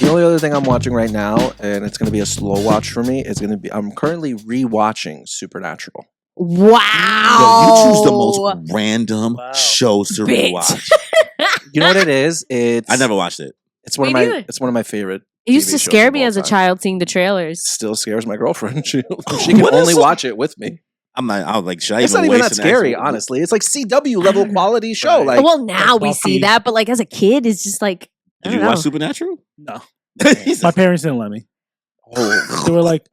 The only other thing I'm watching right now, and it's going to be a slow watch for me, is going to be I'm currently rewatching Supernatural. Wow. Yo, you choose the most random shows to rewatch. You know what it is? I never watched it. It's one Me of my neither. it's one of my favorite. It used TV to shows scare of me all as a time. child seeing the trailers. Still scares my girlfriend. She can What is only so- watch it with me. I was like, should I It's not even even that waste an scary, actual- honestly. It's like CW level quality show. Right. Like, Well, now like we see Buffy. that, but like as a kid, it's just like I Did don't you watch know. Supernatural? No. He's My a- parents didn't let me. oh, They were like,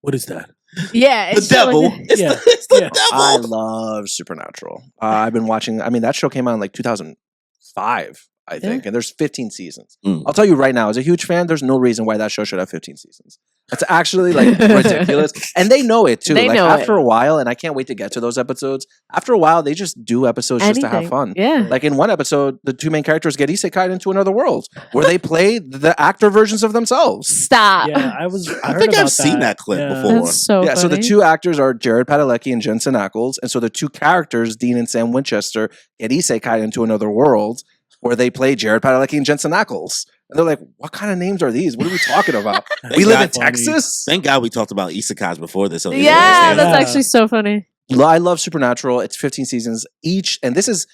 "What is that?" Yeah, the it's so- devil. It's Yeah. the Yeah. devil. I love Supernatural. I've been watching. I mean, that show came out in like 2005, I think, and there's 15 seasons. Mm. I'll tell you right now, as a huge fan, there's no reason why that show should have 15 seasons. That's actually like ridiculous, and they know it too. They like know after it. a while, and I can't wait to get to those episodes. After a while, they just do episodes just to have Anything. fun. Yeah. Like in one episode, the two main characters get isekai'd into another world where they play the actor versions of themselves. Stop. Yeah, I heard think I've about seen that clip Yeah. before. That's so Yeah, so the funny. two actors are Jared Padalecki and Jensen Ackles, and so the two characters, Dean and Sam Winchester, get isekai into another world where they play Jared Padalecki and Jensen Ackles. And they're like, what kind of names are these? What are we talking about? we live in God, Texas? Thank God we talked about isekais before this. So Yeah, Yeah. that's actually so funny. I love Supernatural. It's 15 seasons each, and this is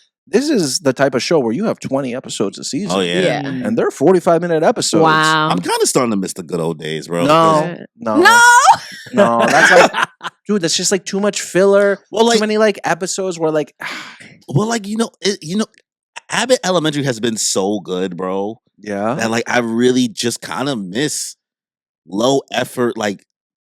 the type of show where you have 20 episodes a season. Oh yeah. Yeah. And they're 45-minute episodes. Wow. I'm kind of starting to miss the good old days, bro. No, no, No. no. That's like, dude, that's just like too much filler. Well, like- too many like episodes where like, Well, like Abbott Elementary has been so good, bro. yeah. That like I really just kind of miss low effort, like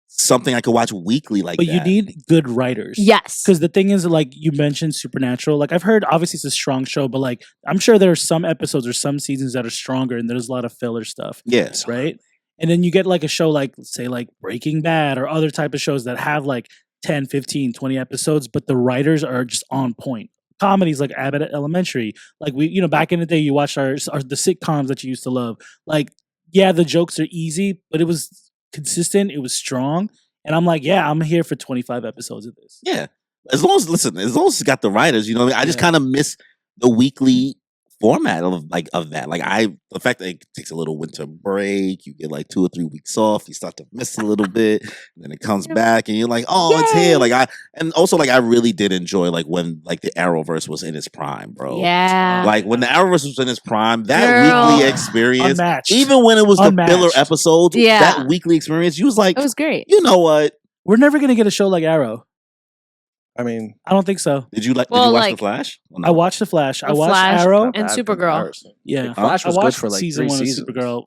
something I could watch weekly, like But that. you need good writers. Yes. Because the thing is, like you mentioned, Supernatural. Like I've heard, obviously it's a strong show, but like I'm sure there are some episodes or some seasons that are stronger, and there's a lot of filler stuff, Yes. right? And then you get like a show like, say, like Breaking Bad or other type of shows that have like 10, 15, 20 episodes, but the writers are just on point. Comedies like Abbott Elementary, like we, back in the day, you watched the sitcoms that you used to love. Like, yeah, the jokes are easy, but it was consistent, it was strong, and I'm like, yeah, I'm here for 25 episodes of this. Yeah. As long as it's got the writers, you know what I mean? I just kind of miss the weekly format of that. Like the fact that it takes a little winter break, you get like 2 or 3 weeks off, you start to miss a little bit, and then it comes back and you're like, oh, it's here. Like I really did enjoy like when like the Arrowverse was in its prime, bro. Yeah. Like when the Arrowverse was in its prime, that Girl. weekly experience, Unmatched. even when it was the Unmatched. filler episodes, Yeah. that weekly experience, you was like, It was great. you know what? We're never gonna get a show like Arrow. I mean, I don't think so. Did you watch Like- The Flash? Or no? I watched The Flash. I The watched Flash Arrow. and bad Supergirl. comparison. Yeah, Flash was I good watched for like season 3 one seasons. of Supergirl.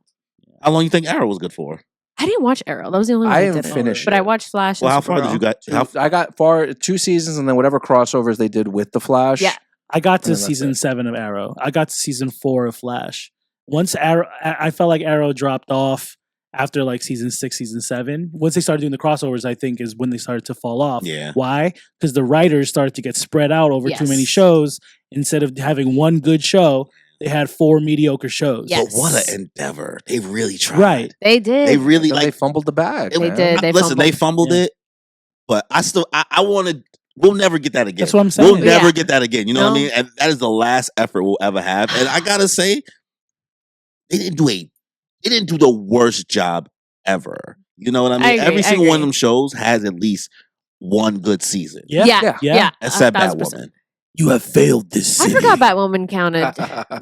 How long you think Arrow was good for? I didn't watch Arrow. That was the only one I I haven't didn't. finished But it. I watched Flash. Well, and how far did Supergirl. you got? I got far 2 seasons, and then whatever crossovers they did with the Flash. Yeah. I got And to then that's season it. 7 of Arrow. I got to season 4 of Flash. Once Arrow, I felt like Arrow dropped off after like season 6, season 7. Once they started doing the crossovers, I think is when they started to fall off. Yeah. Why? Because the writers started to get spread out over too many Yes. shows. Instead of having one good show, they had 4 mediocre shows. Yes. But what an endeavor! They really tried. Right. They did. They really Then they like. fumbled the bag. They man. did. They Listen, they fumbled Yeah. it, but I wanted. We'll never get that again. That's what I'm We'll saying. never Yeah. get that again. You know what I No. mean? And that is the last effort we'll ever have. And I gotta say, they didn't do the worst job ever. You know what I mean? I agree, Every I single one of agree. them shows has at least one good season. Yeah. Yeah. Yeah. Yeah. Except 1,000%. Batwoman. You have failed this I city. forgot Batwoman counted.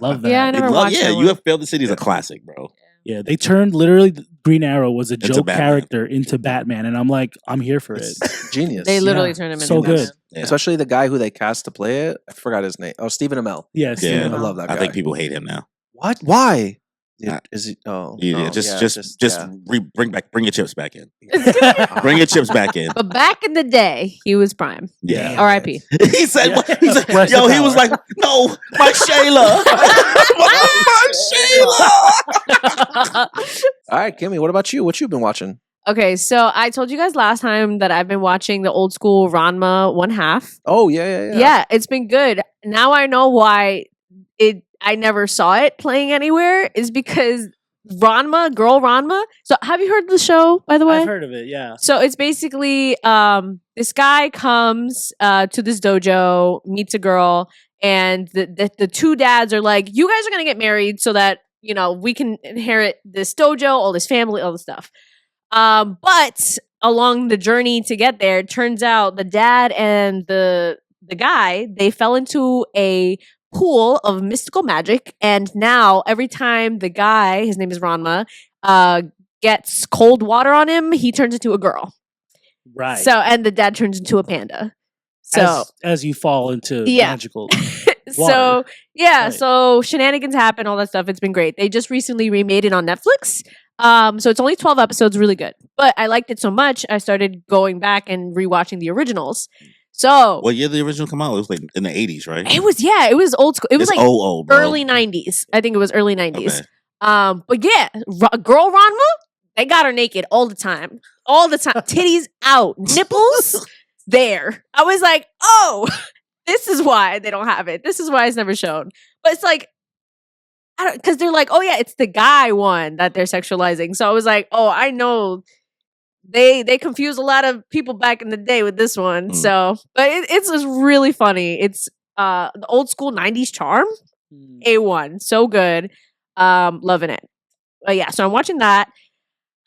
Love that. Yeah, I never watched Yeah, that You one. Have Failed the City is a classic, bro. Yeah, they turned literally Green Arrow was a Into joke Batman. character into Batman, and I'm like, I'm here for it. It's genius. They literally Yeah. turned him into So Batman. good. Yeah. Especially the guy who they cast to play it. I forgot his name. Oh, Stephen Amell. Yeah, Yeah. Stephen I Amell. love that guy. I think people hate him now. What? Why? Yeah. Is he? Oh, Yeah, no, just yeah. bring your chips back in. Yeah. Bring your chips back in. But back in the day, he was prime. Yeah. R.I.P. he said, Yeah. he said Rest yo, in he was power. like, no, my Shayla. my Shayla. All right, Kimmy. What about you? What you been watching? Okay, so I told you guys last time that I've been watching the old school Ranma 1/2. Oh yeah. Yeah, it's been good. Now I know why I never saw it playing anywhere is because Girl Ranma. So have you heard of the show, by the way? I've heard of it. Yeah, So it's basically this guy comes to this dojo, meets a girl, and the two dads are like, "You guys are gonna get married so that we can inherit this dojo, all this family, all this stuff. But along the journey to get there, it turns out the dad and the guy, they fell into a pool of mystical magic, and now every time the guy, his name is Ranma, gets cold water on him, he turns into a girl. Right. So, and the dad turns into a panda. So as you fall into magical so yeah, Right. so shenanigans happen, all that stuff. It's been great. They just recently remade it on Netflix. So it's only 12 episodes, really good. But I liked it so much, I started going back and rewatching the originals. So What year did the original come out? It was like in the 80s, right? it was old school. It was It's like old, bro. early 90s. I think it was early 90s. Okay. But yeah, girl Ranma, they got her naked all the time. All the time. Titties out, nipples there. I was like, oh, this is why they don't have it. This is why it's never shown. But it's like, because they're like, oh yeah, it's the guy one that they're sexualizing. So I was like, oh, I know they confused a lot of people back in the day with this one. So, but it's just really funny. It's the old school 90s charm. A1, so good. Loving it. But yeah, so I'm watching that.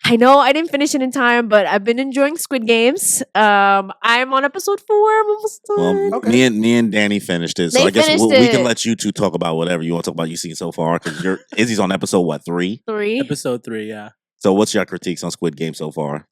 I know I didn't finish it in time, but I've been enjoying Squid Games. I'm on episode 4. I'm almost done. Well, me and Danny finished it, so They I guess finished we can it. let you two talk about whatever you want to talk about. You've seen so far because Izzy's on episode 3. 3. Episode 3, yeah. So what's your critiques on Squid Game so far?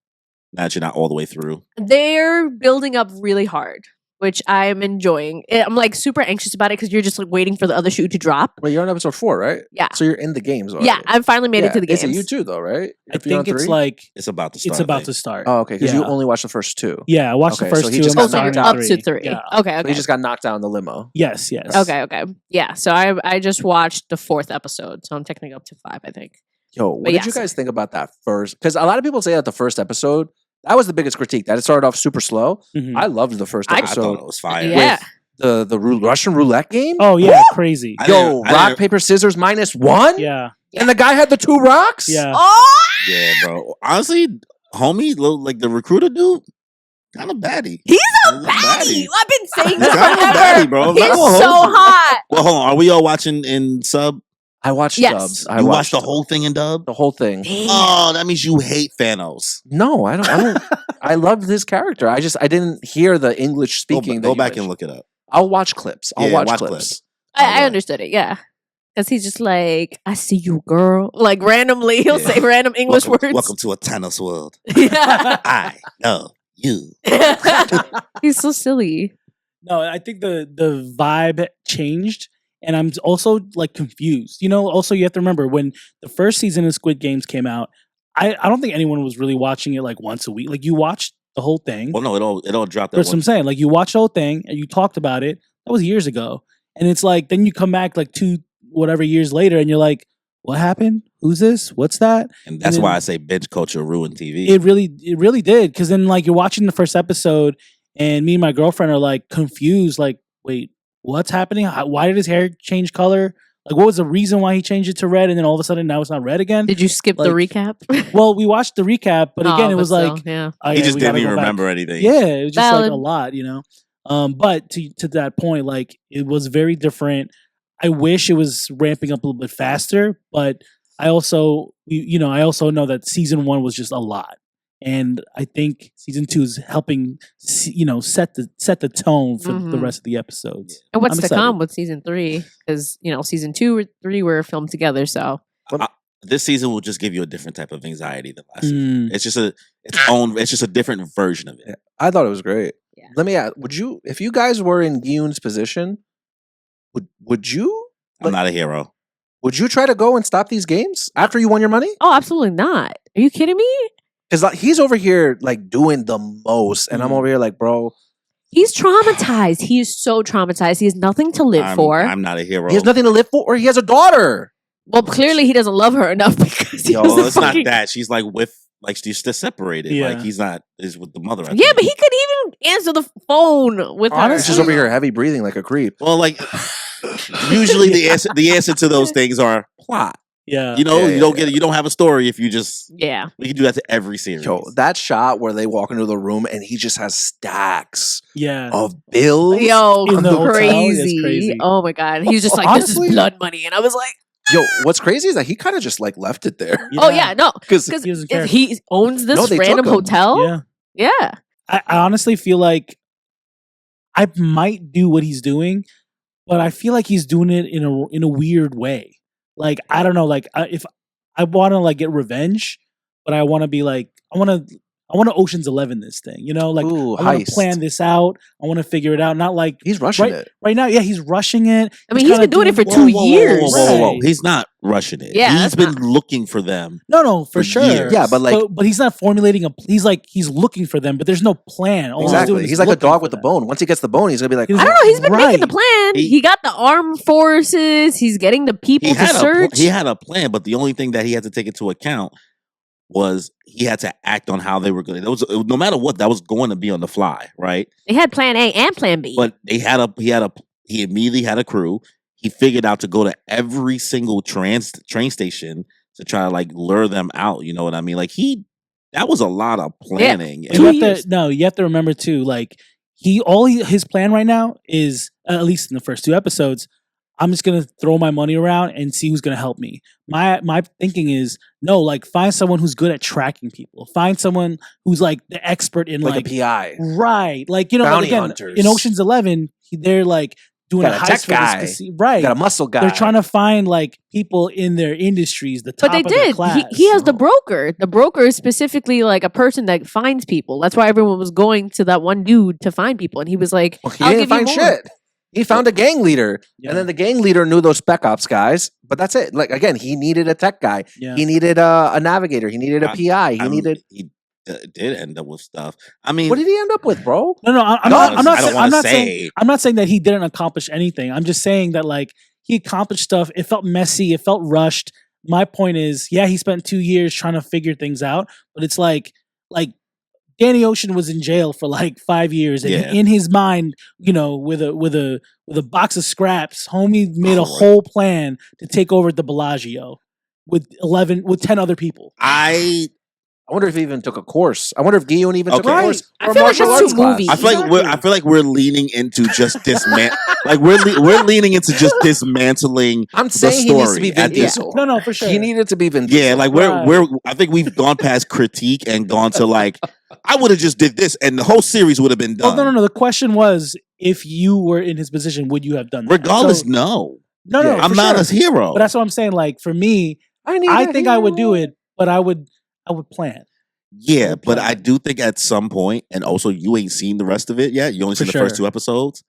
Now that you're not all the way through. They're building up really hard, which I'm enjoying. I'm like super anxious about it because you're just like waiting for the other shoe to drop. Wait, you're on episode 4, right? Yeah. So you're in the games already. Yeah, I finally made it to the games. It's you too, though, right? I If you're on think it's 3? like It's about to start. it's about to start. Oh, okay, because you Yeah. only watched the first 2. Yeah, I watched Okay, the so first he 2. just I'm Oh, so got you're knocked up down to 3. Yeah. Okay, So okay. he just got knocked out in the limo. Yes. Okay. Yeah, so I just watched the 4th episode, so I'm technically up to 5, I think. Yo, what But did you yes. guys think about that first? Because a lot of people say that the first episode, that was the biggest critique, that it started off super slow. Mhm. I loved the first I I thought episode. it was fire. Yeah. The Russian roulette game? Oh yeah, crazy. I Yo, didn't- I rock, didn't- paper, scissors -1? Yeah. And the guy had the 2 rocks? Yeah. Oh! Yeah, bro. Honestly, homie, like the recruiter dude, kind of baddie. He's a He's a baddie. baddie. I've been saying He's this kind of a forever. baddie, bro. I'm He's not gonna so hold you. hot. Well, hold on. Are we all watching in sub? I watched Yes. dubs. I You watched the whole thing in dub? the whole thing. Oh, that means you hate Thanos. No, I don't. I loved his character. I didn't hear the English speaking. Go back and look it up. I'll watch clips. I'll Yeah, watch watch clips. clips. I Alright. understood it, yeah. Because he's just like, I see you, girl. Like randomly, he'll Yeah. say random English words. Welcome to a Thanos world. Yeah. I know you. He's so silly. No, I think the vibe changed, and I'm also like confused. You know, also you have to remember when the first season of Squid Games came out, I don't think anyone was really watching it like once a week. Like you watched the whole thing. Well, no, it all dropped. That's what I'm saying. Like you watched the whole thing and you talked about it. That was years ago, and it's like then you come back like 2 whatever years later, and you're like, what happened? Who's this? What's that? And that's then- why I say binge culture ruined TV. It really did. Because then like you're watching the first episode, and me and my girlfriend are like confused. Like, wait, what's happening? Why did his hair change color? Like, what was the reason why he changed it to red, and then all of a sudden now it's not red again? Did you skip the Like- recap? Well, we watched the recap, but again, it was still, like, yeah. oh, he yeah, just we gotta didn't even go back. remember anything. Yeah, it was just like Valid. a lot, you know. But to that point, like it was very different. I wish it was ramping up a little bit faster, but I also, I also know that season 1 was just a lot, and I think season 2 is helping, set the tone for the Mhm. rest of the episodes. And what's I'm to excited. come with season 3? Because, season 2 or 3 were filmed together, so. This season will just give you a different type of anxiety than last Mm. season. It's just a different version of it. I thought it was great. Yeah. Let me ask: if you guys were in Gyun's position, would you I'm not a hero. would you try to go and stop these games after you won your money? Oh, absolutely not. Are you kidding me? Because like, he's over here like doing the most, and I'm Mhm. over here like, bro, He's traumatized. He is so traumatized. He has nothing to live for. I'm not a hero. he has nothing to live for, or he has a daughter. Well, clearly he doesn't love her enough because he Yo, was Well, a it's not fucking- that. She's like she's still separated. Yeah. Like he's with the mother. I Yeah, think. but he couldn't even answer the phone with her. He's just over here heavy breathing like a creep. Well, like usually the answer to those things are plot. Yeah, You know, Yeah, you don't have a story if you just. Yeah. We can do that to every series. Yo, that shot where they walk into the room and he just has stacks yeah. of bills. Yo, In the hotel, it's crazy. crazy. Oh my God. He was just like, Honestly- this is blood money. And I was like, Yo, what's crazy is that he kind of just like left it there Oh yeah, no, because because He doesn't care. he owns this No, they took random him. hotel. Yeah. Yeah. I honestly feel like I might do what he's doing, but I feel like he's doing it in a weird way. Like I don't know, like if I want to like get revenge, but I want to be like I want to Ocean's 11 this thing, you know, like Ooh, I want heist. to plan this out. I want to figure it out. Not like he's rushing right, it. right now. Yeah, he's rushing it. I mean, he's kinda been doing it for doing- 2 years. Whoa. Right. He's not rushing it. Yeah, He's that's been not- looking for them. No, for for sure. years. Yeah, but like but he's not formulating a. He's looking for them, but there's no plan. All he's doing exactly, is he's like a looking dog for with the them. bone. Once he gets the bone, he's gonna be like, He's I don't know. He's been making the Right. plan. He got the armed forces. He's getting the people He to had search. he had a plan, but the only thing that he had to take into account was he had to act on how they were going. No matter what, that was going to be on the fly, right? They had Plan A and Plan B. But he immediately had a crew. He figured out to go to every single train station to try to like lure them out. You know what I mean? Like that was a lot of planning. But you have to remember too, like his plan right now is, at least in the first 2 episodes, I'm just gonna throw my money around and see who's gonna help me. My thinking is no, like find someone who's good at tracking people. Find someone who's like the expert in like like a PI. right, like you know, like, Bounty again, hunters. in Ocean's 11, they're like doing Got a a heist tech for guy. this right. You got a muscle guy. They're trying to find like people in their industries, the top but they of their did. class. He has the broker. The broker is specifically like a person that finds people. That's why everyone was going to that one dude to find people. And he was like, Well, he I'll didn't give find you more. shit. He found a gang leader, Yeah. and then the gang leader knew those spec ops guys. But that's it. Like again, he needed a tech guy. Yeah. He needed a navigator. He needed a PI. He did end up with stuff. I mean, What did he end up with, bro? No, I'm I not. don't wanna say. I'm not saying that he didn't accomplish anything. I'm just saying that like he accomplished stuff. It felt messy. It felt rushed. My point is, yeah, he spent 2 years trying to figure things out, but it's like Danny Ocean was in jail for like 5 years, and Yeah. in his mind, you know, with a box of scraps, homie made a Correct. whole plan to take over the Bellagio with 10 other people. I wonder if he even took a course. I wonder if Guillaume even took a Okay. course. I or a feel like martial that's arts too class. movie. I feel like we're leaning into just like we're leaning into just dismantling I'm the saying he needs to story be Vin at this. Diesel. No, for sure. He needed to be Vin Diesel. Yeah, like Right. I think we've gone past critique and gone to like I would have just did this and the whole series would have been Well, done. no. The question was, if you were in his position, would you have done that? Regardless, So- no. no, Yeah, for I'm not sure. a hero. But that's what I'm saying. Like for me, I think I would do it, but I would plan. Yeah, Or but plan. I do think at some point, and also you ain't seen the rest of it yet. You only For seen the first sure. 2 episodes.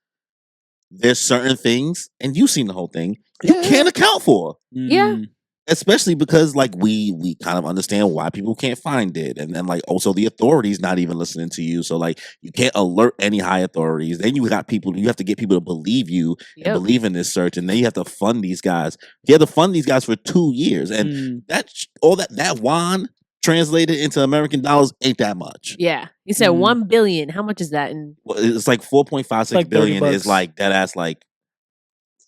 There's certain things, and you've seen the whole thing, you Yeah. can't account for. Yeah. Mm. Especially because like we kind of understand why people can't find it. And then like also the authorities not even listening to you. So like you can't alert any high authorities. Then you have to get people to believe you and Yep. believe in this search. And then you have to fund these guys. You have to fund these guys for 2 years. And Mm. that wand translated into American dollars ain't that much. Yeah. He said Mm. 1 billion. How much is that in? Well, it's like 4.56 like 30 billion is bucks. like that ass like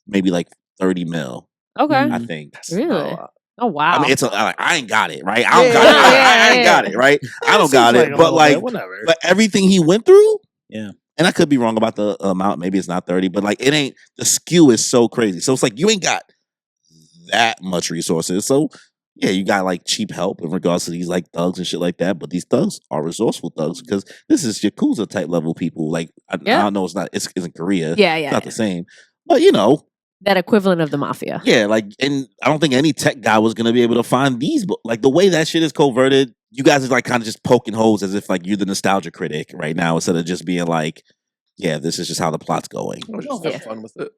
maybe like 30 mil, Okay. Mm. I think. Really? Oh wow. I mean, I ain't got it, right? I don't Yeah, got it. yeah, I ain't yeah. got it, right? I don't Seems got like it. a But little like, bit, whatever. but everything he went through, Yeah. and I could be wrong about the amount. Maybe it's not 30, but like it ain't, the skew is so crazy. So it's like you ain't got that much resources. So yeah, you got like cheap help in regards to these like thugs and shit like that. But these thugs are resourceful thugs because this is Yakuza type level people. Like I Yeah. don't know, it's in Korea. yeah, It's yeah. not the same. But you know, That equivalent of the mafia. yeah, like, and I don't think any tech guy was gonna be able to find these. But like the way that shit is coverted, you guys are like kind of just poking holes as if like you're the nostalgia critic right now, instead of just being like, yeah, this is just how the plot's going. I was just Yeah. having fun with it.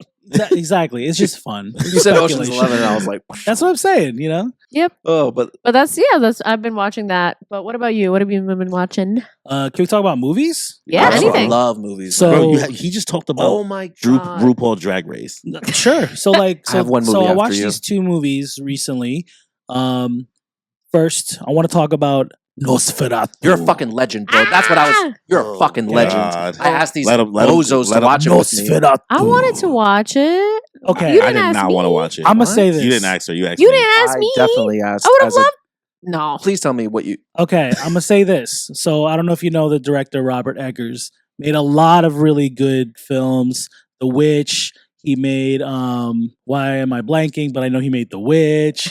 Exactly. It's just fun. You said Ocean's Speculation. 11, and I was like, That's what I'm saying. You know. oh, but But that's I've been watching that. But what about you? What have you been watching? Can we talk about movies? Yeah, I anything. love movies. So- Bro, he just talked about oh my Drew, god, RuPaul Drag Race. Sure. So like, I have one so movie I after watched you. these 2 movies recently. First, I want to talk about Nosferatu. you're a fucking legend, bro. That's what I was. Ah! You're Oh, a fucking God. legend. I asked these Let 'em- bozos let to 'em- watch it with me. Nosferatu. I wanted to watch it. Okay. You I didn't did ask not me. want to watch it. I'm gonna What? say this. You didn't ask her. You asked You me. didn't ask I me. definitely asked. I would have as a- loved. No. Please tell me what you. Okay, I'm gonna say this. So I don't know if you know the director Robert Eggers made a lot of really good films. The Witch. He made why am I blanking? But I know he made The Witch.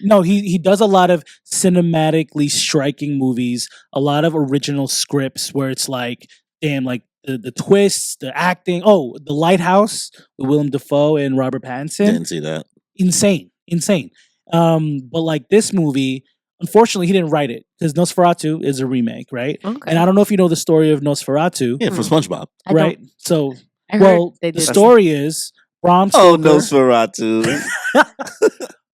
No, he does a lot of cinematically striking movies, a lot of original scripts where it's like, damn, like the twists, the acting. Oh, The Lighthouse with Willem Dafoe and Robert Pattinson. Didn't see that. Insane. But like this movie, unfortunately, he didn't write it because Nosferatu is a remake, right? Okay. And I don't know if you know the story of Nosferatu, Yeah, from SpongeBob. I don't- right? So, I heard well, they the did. story is Bram Oh, Stoker. Nosferatu.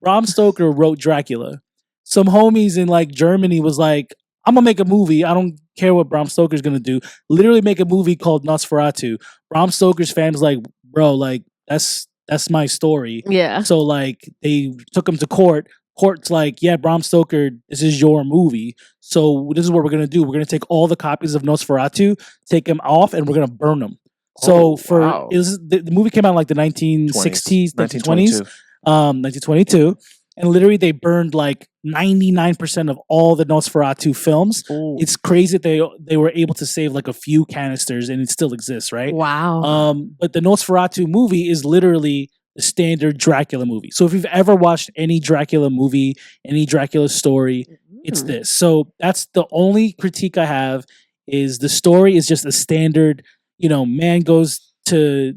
Bram Stoker wrote Dracula. Some homies in like Germany was like, I'm gonna make a movie. I don't care what Bram Stoker's gonna do. Literally make a movie called Nosferatu. Bram Stoker's fans like, bro, like that's my story. Yeah. So like they took him to court. Court's like, yeah, Bram Stoker, this is your movie. So this is what we're gonna do. We're gonna take all the copies of Nosferatu, take them off, and we're gonna burn them. So wow. the movie came out in like the 1960s, 1920s, 1922. 1922, and literally they burned like 99% of all the Nosferatu films. Ooh. It's crazy that they were able to save like a few canisters, and it still exists, right? Wow. But the Nosferatu movie is literally the standard Dracula movie. So if you've ever watched any Dracula movie, any Dracula story, it's Mm. this. So that's the only critique I have is the story is just a standard, man goes to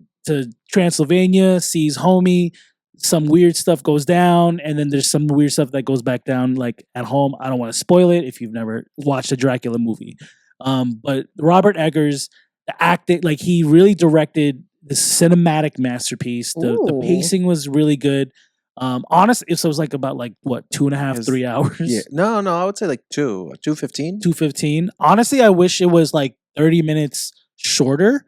Transylvania, sees homie, some weird stuff goes down, and then there's some weird stuff that goes back down like at home. I don't want to spoil it if you've never watched a Dracula movie. But Robert Eggers, the acting, like he really directed the cinematic masterpiece. The Ooh. pacing was really good. Honestly, so it was like about like what 2.5, 3 hours. Yeah. No, I would say like 2:15. 2:15. Honestly, I wish it was like 30 minutes shorter,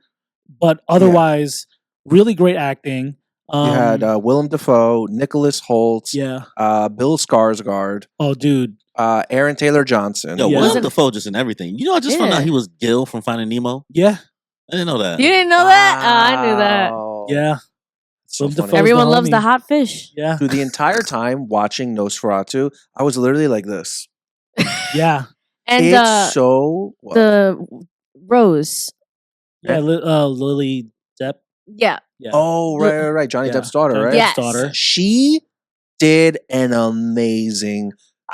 but otherwise, really great acting. You had Willem Dafoe, Nicholas Hoult, Yeah. Bill Skarsgård, Oh, dude. Aaron Taylor Johnson. Yo, Yeah. Willem Wasn't- Dafoe just in everything. You know, I just found Yeah. out he was Gil from Finding Nemo. Yeah. I didn't know that. You didn't know that? Oh, I knew that. Wow. Yeah. So Willem funny. Dafoe's Everyone the loves the homie. hot fish. Yeah. Through the entire time watching Nosferatu, I was literally like this. Yeah. And It's so what? the Rose. Yeah. Lily Depp. Yeah. Yeah. Oh, right. Johnny Yeah. Depp's daughter, Johnny right? Yes. Depp's daughter. She did an amazing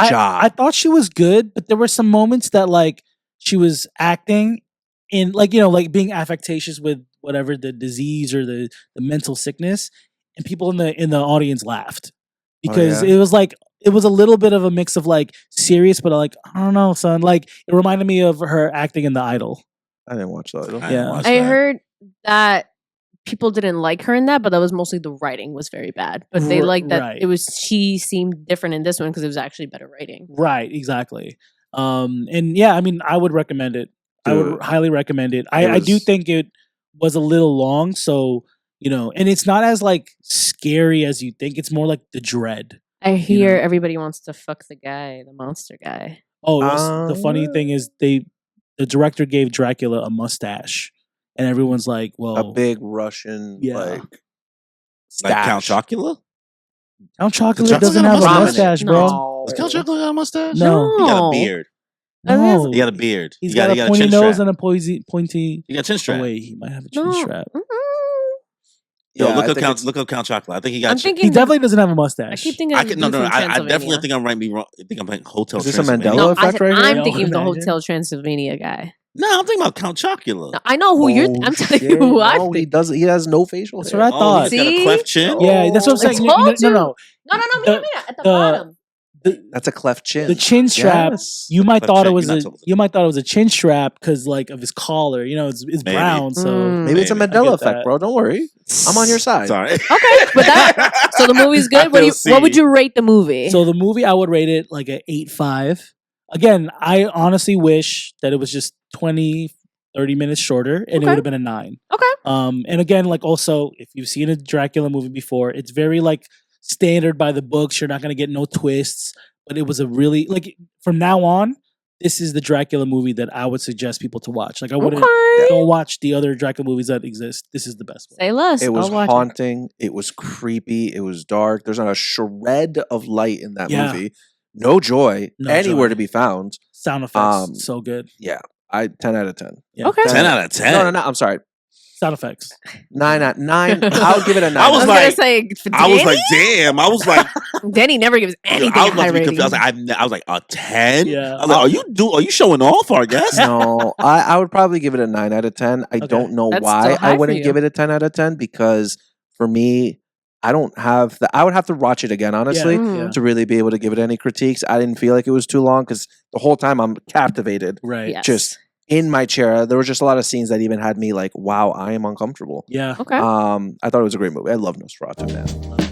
job. I thought she was good, but there were some moments that like she was acting in like like being affectatious with whatever the disease or the mental sickness, and people in the audience laughed because yeah? it was like it was a little bit of a mix of like serious, but like I don't know, son. Like it reminded me of her acting in The Idol. I didn't watch that. I didn't Yeah. watch I that. heard that people didn't like her in that, but that was mostly the writing was very bad. But they liked that Right. it was she seemed different in this one because it was actually better writing. Right, exactly. And yeah, I mean, I would recommend it. I would Dude. highly recommend it. It I do was- think it was a little long, so and it's not as like scary as you think. It's more like the dread. I hear know. everybody wants to fuck the guy, the monster guy. Oh, the funny thing is the director gave Dracula a mustache, and everyone's like, "Well, A big Russian Yeah. like Like Count stash. Chocula? Count Chocolate Chocolate doesn't got a have a mustache? mustache, bro. No. Does Count Chocula got a mustache? No. He got No. a beard. No, He got a beard. He's He got, he a a pointy chin nose strap. and a pointy. He got a chin Oh strap. wait, he might have a chin No. strap. Mm-mm. Yo, Yeah, I look up think Count. it's- Look up Count Chocolate. I think he got. I'm chin- thinking He definitely doesn't have a I mustache. keep thinking I can, no, dude from I definitely Transylvania. think I might be wrong. I think I'm thinking Hotel. Is this a Transylvania. Mandela No, I effect said, right here? I'm Yo, thinking of the imagine. Hotel Transylvania guy. No, I'm thinking about Count Chocula. No, I know who you're. Oh, I'm telling shit. you who I No, he think. does. He has no facial That's hair. what I thought. He's got a See? cleft chin. Yeah, that's what I'm I saying. told you. No. No, The- at the the- bottom. That's a cleft chin. The chin strap. Yes. You might Cleft thought it chin, was you're a not talking- you might thought it was a chin strap because like of his collar. It's Maybe. brown, so Mm. Maybe it's a Maybe. Mandela I get effect, that. bro. Don't worry. I'm on your side. Sorry. Okay, but that. So the movie's good. What would you rate the movie? So the movie, I would rate it like a 8.5. Again, I honestly wish that it was just 20, 30 minutes shorter, and it Okay. would have been a 9. Okay. And again, like also, if you've seen a Dracula movie before, it's very like standard by the books. You're not gonna get no twists, but it was a really like from now on, this is the Dracula movie that I would suggest people to watch. Like I wouldn't Okay. don't watch the other Dracula movies that exist. This is the best one. Say less. It was I'll watch haunting. It was creepy. It was dark. There's not a shred of light in that Yeah. movie. No joy No anywhere joy. to be found. Sound effects, Um, so good. I 10 out of 10. Yeah. Okay. 10 out of 10. No. I'm sorry. Sound effects. 9 out 9. I'll give it a 9. I was gonna like- say, I was like, damn. I was like, Danny never gives anything I was a about high to be rating. confused. I was like, a 10? Yeah. I was like, are you showing off, I guess? No, I would probably give it a 9 out of 10. I Okay. don't know That's why still high I for wouldn't you. give it a 10 out of 10 because for me, I don't have I would have to watch it again, honestly, Mhm. to really be able to give it any critiques. I didn't feel like it was too long because the whole time I'm captivated, Right. Yes. just in my chair. There were just a lot of scenes that even had me like, wow, I am uncomfortable. Yeah. Okay. I thought it was a great movie. I love Nosferatu, man.